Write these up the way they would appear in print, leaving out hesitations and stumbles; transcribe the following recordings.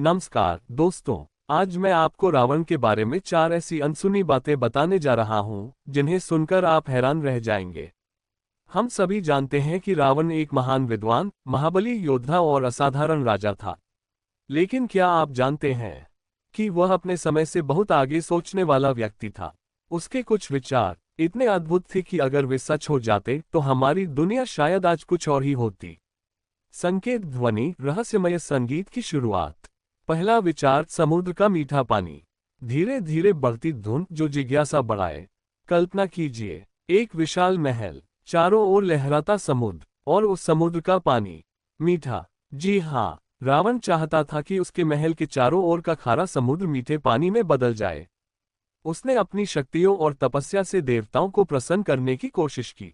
नमस्कार दोस्तों। आज मैं आपको रावण के बारे में 4 ऐसी अनसुनी बातें बताने जा रहा हूं जिन्हें सुनकर आप हैरान रह जाएंगे। हम सभी जानते हैं कि रावण एक महान विद्वान, महाबली योद्धा और असाधारण राजा था। लेकिन क्या आप जानते हैं कि वह अपने समय से बहुत आगे सोचने वाला व्यक्ति था। उसके कुछ विचार इतने अद्भुत थे कि अगर वे सच हो जाते तो हमारी दुनिया शायद आज कुछ और ही होती। संकेत ध्वनि रहस्यमय संगीत की शुरुआत। पहला विचार, समुद्र का मीठा पानी। धीरे धीरे बढ़ती धुन जो जिज्ञासा बढ़ाए। कल्पना कीजिए, एक विशाल महल, चारों ओर लहराता समुद्र, और उस समुद्र का पानी मीठा। जी हाँ, रावण चाहता था कि उसके महल के चारों ओर का खारा समुद्र मीठे पानी में बदल जाए। उसने अपनी शक्तियों और तपस्या से देवताओं को प्रसन्न करने की कोशिश की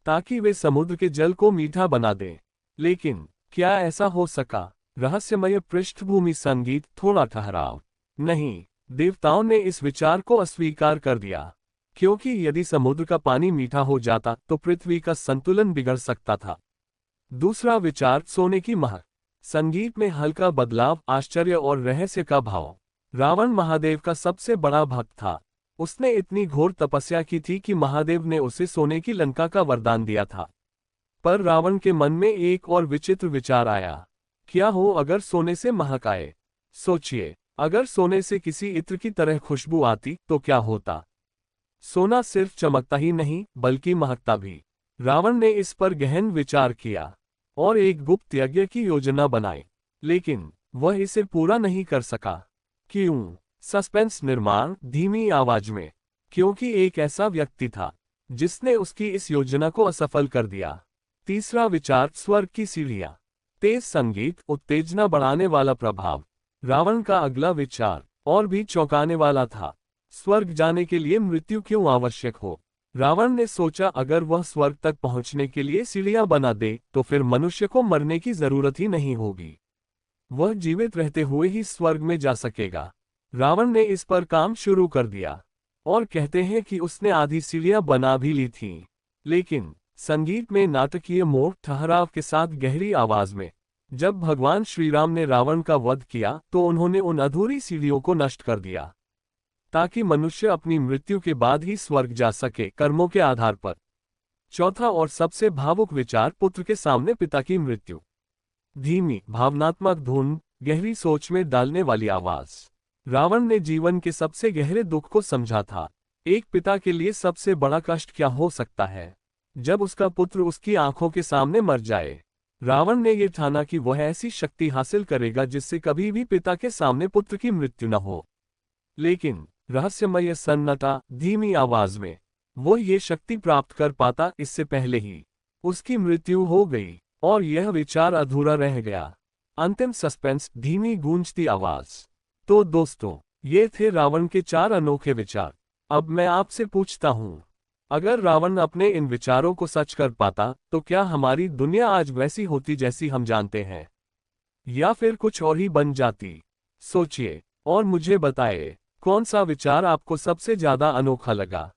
ताकि वे समुद्र के जल को मीठा बना दें। लेकिन क्या ऐसा हो सका? रहस्यमय पृष्ठभूमि संगीत। थोड़ा ठहराव। नहीं, देवताओं ने इस विचार को अस्वीकार कर दिया, क्योंकि यदि समुद्र का पानी मीठा हो जाता तो पृथ्वी का संतुलन बिगड़ सकता था। दूसरा विचार, सोने की महक। संगीत में हल्का बदलाव, आश्चर्य और रहस्य का भाव। रावण महादेव का सबसे बड़ा भक्त था। उसने इतनी घोर तपस्या की थी कि महादेव ने उसे सोने की लंका का वरदान दिया था। पर रावण के मन में एक और विचित्र विचार आया। क्या हो अगर सोने से महक आए? सोचिए, अगर सोने से किसी इत्र की तरह खुशबू आती तो क्या होता? सोना सिर्फ चमकता ही नहीं बल्कि महकता भी। रावण ने इस पर गहन विचार किया और एक गुप्त यज्ञ की योजना बनाई। लेकिन वह इसे पूरा नहीं कर सका। क्यों? सस्पेंस निर्माण धीमी आवाज में। क्योंकि एक ऐसा व्यक्ति था जिसने उसकी इस योजना को असफल कर दिया। तीसरा विचार, स्वर्ग की सीढ़ियां। तेज संगीत, उत्तेजना बढ़ाने वाला प्रभाव। रावण का अगला विचार और भी चौंकाने वाला था। स्वर्ग जाने के लिए मृत्यु क्यों आवश्यक हो? रावण ने सोचा, अगर वह स्वर्ग तक पहुंचने के लिए सीढ़ियां बना दे तो फिर मनुष्य को मरने की जरूरत ही नहीं होगी। वह जीवित रहते हुए ही स्वर्ग में जा सकेगा। रावण ने इस पर काम शुरू कर दिया और कहते हैं कि उसने आधी सीढ़ियां बना भी ली थीं। लेकिन संगीत में नाटकीय मोड़, ठहराव के साथ गहरी आवाज में। जब भगवान श्री राम ने रावण का वध किया तो उन्होंने उन अधूरी सीढ़ियों को नष्ट कर दिया ताकि मनुष्य अपनी मृत्यु के बाद ही स्वर्ग जा सके, कर्मों के आधार पर। चौथा और सबसे भावुक विचार, पुत्र के सामने पिता की मृत्यु। धीमी भावनात्मक धुन, गहरी सोच में डालने वाली आवाज। रावण ने जीवन के सबसे गहरे दुख को समझा था। एक पिता के लिए सबसे बड़ा कष्ट क्या हो सकता है? जब उसका पुत्र उसकी आंखों के सामने मर जाए। रावण ने यह ठाना कि वह ऐसी शक्ति हासिल करेगा जिससे कभी भी पिता के सामने पुत्र की मृत्यु न हो। लेकिन रहस्यमय सन्नाटा, धीमी आवाज में। वो ये शक्ति प्राप्त कर पाता इससे पहले ही उसकी मृत्यु हो गई और यह विचार अधूरा रह गया। अंतिम सस्पेंस, धीमी गूंजती आवाज। तो दोस्तों, ये थे रावण के 4 अनोखे विचार। अब मैं आपसे पूछता हूं, अगर रावण अपने इन विचारों को सच कर पाता तो क्या हमारी दुनिया आज वैसी होती जैसी हम जानते हैं, या फिर कुछ और ही बन जाती? सोचिए और मुझे बताएं, कौन सा विचार आपको सबसे ज्यादा अनोखा लगा।